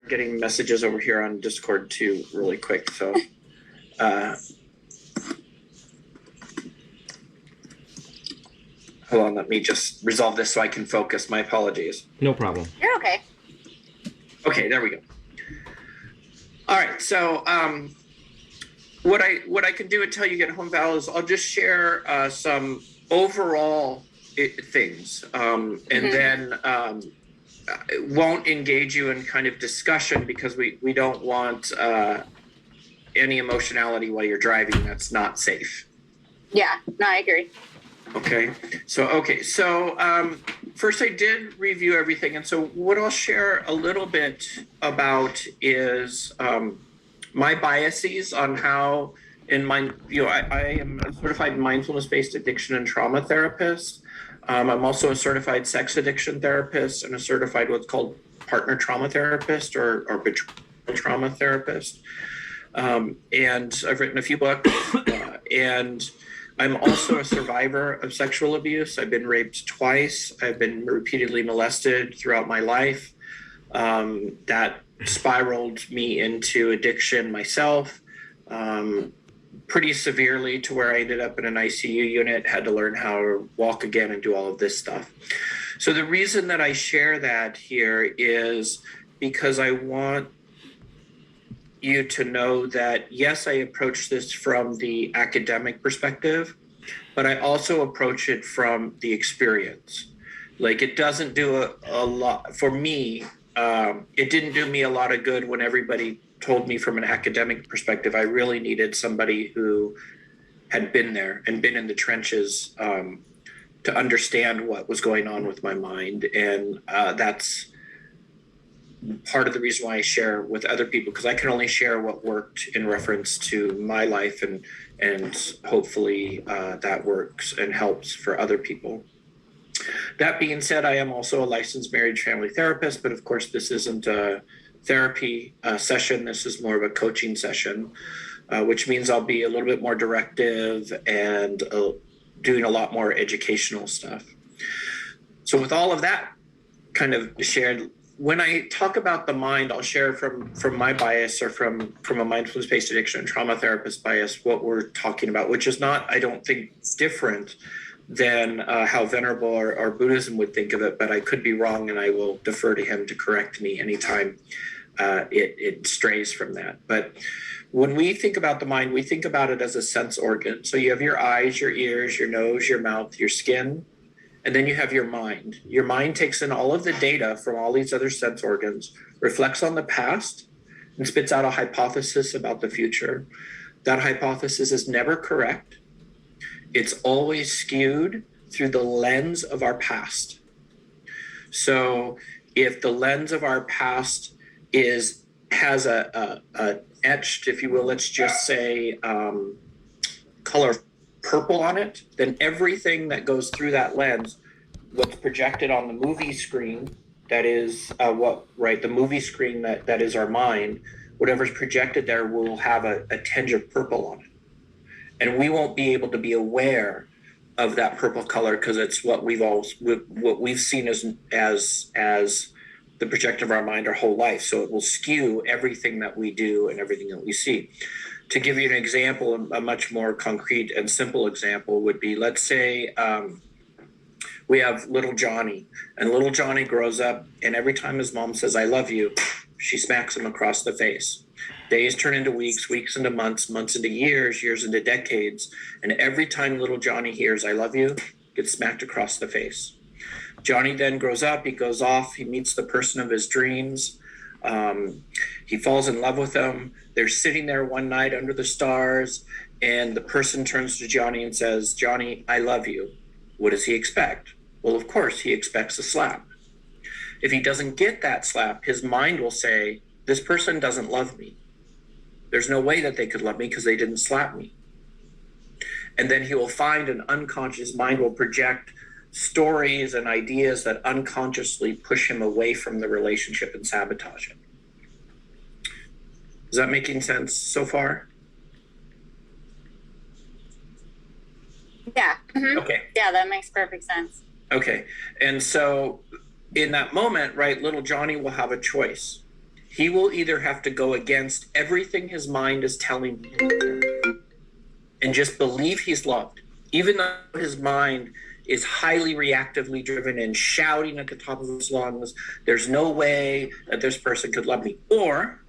Getting messages over here on Discord too really quick. So hold on, let me just resolve this so I can focus. My apologies. No problem. You're okay. Okay, there we go. All right, so what I can do until you get home, Val, is I'll just share some overall things, and then won't engage you in kind of discussion because we don't want any emotionality while you're driving. That's not safe. Yeah, no, I agree. Okay, so first I did review everything, and so what I'll share a little bit about is my biases on how I am a certified mindfulness-based addiction and trauma therapist. I'm also a certified sex addiction therapist and a certified what's called partner trauma therapist or betrayal trauma therapist. And I've written a few books, and I'm also a survivor of sexual abuse. I've been raped twice. I've been repeatedly molested throughout my life. That spiraled me into addiction myself, pretty severely, to where I ended up in an ICU unit, had to learn how to walk again and do all of this stuff. So the reason that I share that here is because I want you to know that, yes, I approach this from the academic perspective, but I also approach it from the experience. Like, it doesn't do a lot for me. It didn't do me a lot of good when everybody told me from an academic perspective. I really needed somebody who had been there and been in the trenches to understand what was going on with my mind. And that's part of the reason why I share with other people, because I can only share what worked in reference to my life, and hopefully that works and helps for other people. That being said, I am also a licensed marriage family therapist, but of course this isn't a therapy session. This is more of a coaching session, which means I'll be a little bit more directive and doing a lot more educational stuff. So with all of that kind of shared, when I talk about the mind, I'll share from my bias, or from a mindfulness-based addiction and trauma therapist bias, what we're talking about, which is not, I don't think, different than how Venerable or Buddhism would think of it, but I could be wrong, and I will defer to him to correct me anytime it strays from that. But when we think about the mind, we think about it as a sense organ. So you have your eyes, your ears, your nose, your mouth, your skin, and then you have your mind. Your mind takes in all of the data from all these other sense organs, reflects on the past, and spits out a hypothesis about the future. That hypothesis is never correct. It's always skewed through the lens of our past. So if the lens of our past has a etched, if you will, let's just say color purple on it, then everything that goes through that lens, what's projected on the movie screen, that is the movie screen that is our mind, whatever's projected there will have a tinge of purple on it. And we won't be able to be aware of that purple color because it's what we've seen as the projection of our mind our whole life. So it will skew everything that we do and everything that we see. To give you an example, a much more concrete and simple example would be, let's say we have little Johnny, and little Johnny grows up, and every time his mom says, "I love you," she smacks him across the face. Days turn into weeks, weeks into months, months into years, years into decades. And every time little Johnny hears, "I love you," gets smacked across the face. Johnny then grows up, he goes off, he meets the person of his dreams. He falls in love with them. They're sitting there one night under the stars, and the person turns to Johnny and says, "Johnny, I love you." What does he expect? Well, of course, he expects a slap. If he doesn't get that slap, his mind will say, "This person doesn't love me. There's no way that they could love me because they didn't slap me." And then he will find an unconscious mind will project stories and ideas that unconsciously push him away from the relationship and sabotage it. Is that making sense so far? Yeah. Mm-hmm. Okay. Yeah, that makes perfect sense. Okay. And so in that moment, right, little Johnny will have a choice. he will either have to go against everything his mind is telling him and just believe he's loved, even though his mind is highly reactively driven and shouting at the top of his lungs, there's no way that this person could love me. Or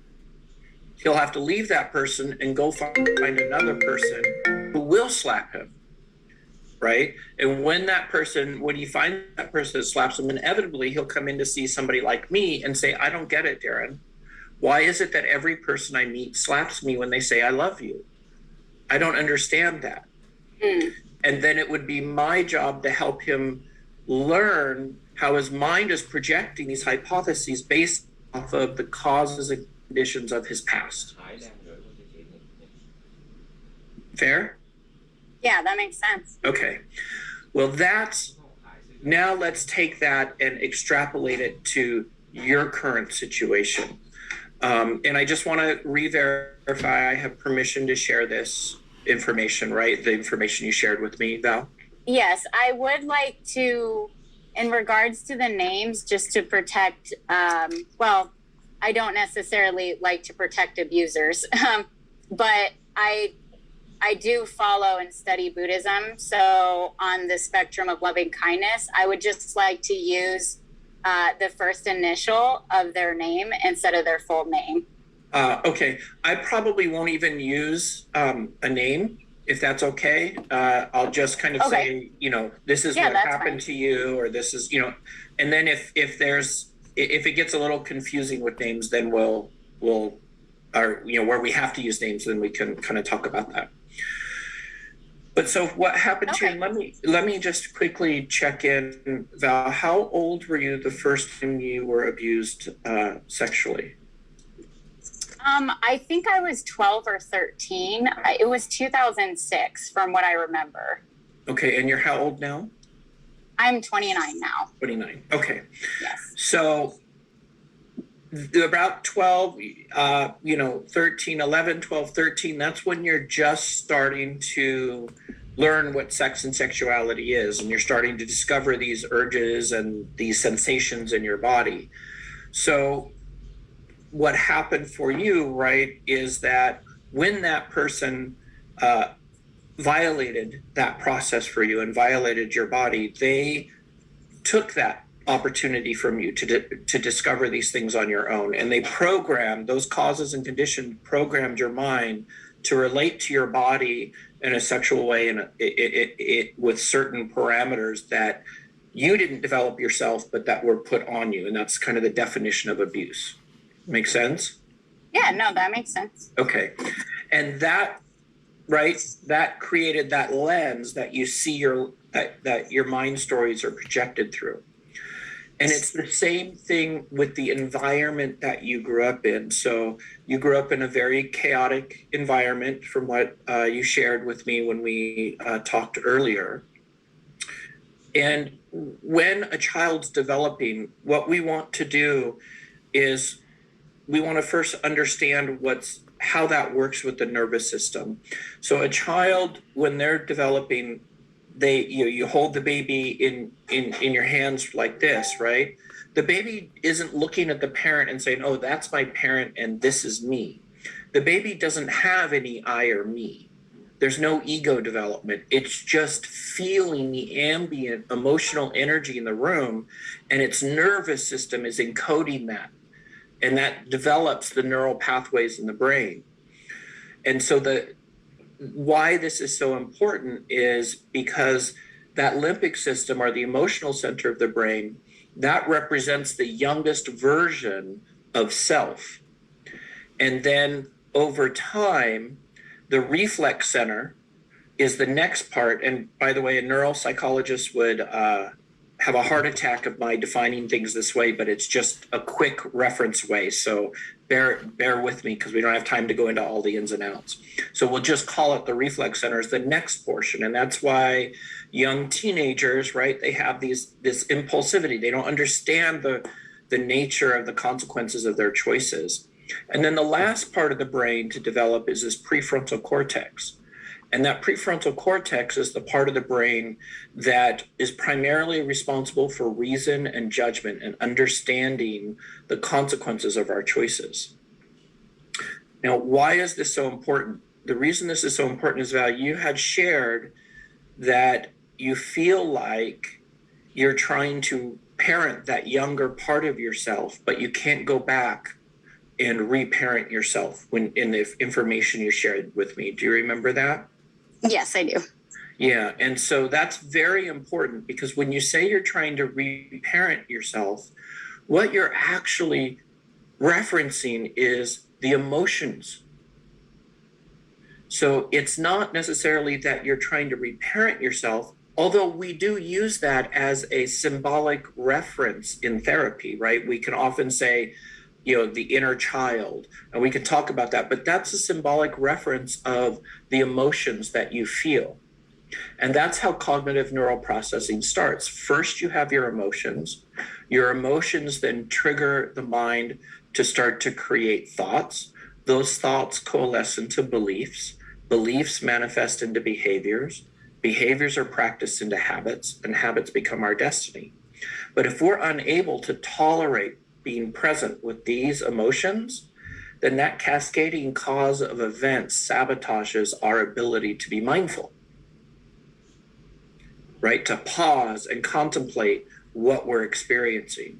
he'll have to leave that person and go find another person who will slap him, right? And when he finds that person that slaps him, inevitably he'll come in to see somebody like me and say, I don't get it, Darrin. Why is it that every person I meet slaps me when they say I love you? I don't understand that. And then it would be my job to help him learn how his mind is projecting these hypotheses based off of the causes and conditions of his past. Fair? Yeah, that makes sense. Okay. Well, now let's take that and extrapolate it to your current situation. And I just want to re-verify I have permission to share this information, right? The information you shared with me, Val? Yes, I would like to, in regards to the names, just to protect, well, I don't necessarily like to protect abusers, but I do follow and study Buddhism. So on the spectrum of loving kindness, I would just like to use the first initial of their name instead of their full name. Okay, I probably won't even use a name, if that's okay. I'll just kind of say, this is what happened to you, or this is, and then if it gets a little confusing with names, then we'll where we have to use names, then we can kind of talk about that. But so what happened to you? Let me just quickly check in, Val. How old were you the first time you were abused sexually? I think I was 12 or 13. It was 2006 from what I remember. Okay, and you're how old now? I'm 29 now. 29, okay. Yes. So about 12, 13, 11, 12, 13, that's when you're just starting to learn what sex and sexuality is, and you're starting to discover these urges and these sensations in your body. So what happened for you, right, is that when that person violated that process for you and violated your body, they took that opportunity from you to discover these things on your own. And they programmed, those causes and conditions programmed your mind to relate to your body in a sexual way and it with certain parameters that you didn't develop yourself, but that were put on you. And that's kind of the definition of abuse. Make sense? Yeah, no, that makes sense. Okay. And that created that lens that you see that your mind stories are projected through. And it's the same thing with the environment that you grew up in. So you grew up in a very chaotic environment from what you shared with me when we talked earlier. And when a child's developing, what we want to do is we want to first understand how that works with the nervous system. So a child, when they're developing, you hold the baby in your hands like this, right? The baby isn't looking at the parent and saying, oh, that's my parent and this is me. The baby doesn't have any I or me. There's no ego development. It's just feeling the ambient emotional energy in the room, and its nervous system is encoding that. And that develops the neural pathways in the brain. And so why this is so important is because that limbic system, or the emotional center of the brain, that represents the youngest version of self. And then over time, the reflex center is the next part. And by the way, a neuropsychologist would have a heart attack of my defining things this way, but it's just a quick reference way. So bear with me because we don't have time to go into all the ins and outs. So we'll just call it the reflex center is the next portion. And that's why young teenagers, right, they have this impulsivity. They don't understand the nature of the consequences of their choices. And then the last part of the brain to develop is this prefrontal cortex. And that prefrontal cortex is the part of the brain that is primarily responsible for reason and judgment and understanding the consequences of our choices. Now, why is this so important? The reason this is so important is, Val, you had shared that you feel like you're trying to parent that younger part of yourself, but you can't go back and reparent yourself when in the information you shared with me. Do you remember that? Yes, I do. Yeah, and so that's very important, because when you say you're trying to reparent yourself, what you're actually referencing is the emotions. So it's not necessarily that you're trying to reparent yourself, although we do use that as a symbolic reference in therapy, right? We can often say, the inner child, and we can talk about that, but that's a symbolic reference of the emotions that you feel. And that's how cognitive neural processing starts. First, you have your emotions. Your emotions then trigger the mind to start to create thoughts. Those thoughts coalesce into beliefs. Beliefs manifest into behaviors. Behaviors are practiced into habits, and habits become our destiny. But if we're unable to tolerate being present with these emotions, then that cascading cause of events sabotages our ability to be mindful, right? To pause and contemplate what we're experiencing.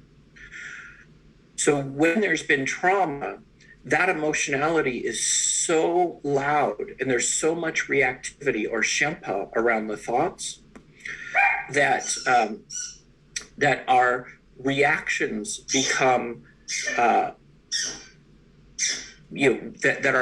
So when there's been trauma, that emotionality is so loud and there's so much reactivity or shempa around the thoughts that that our reactions become that our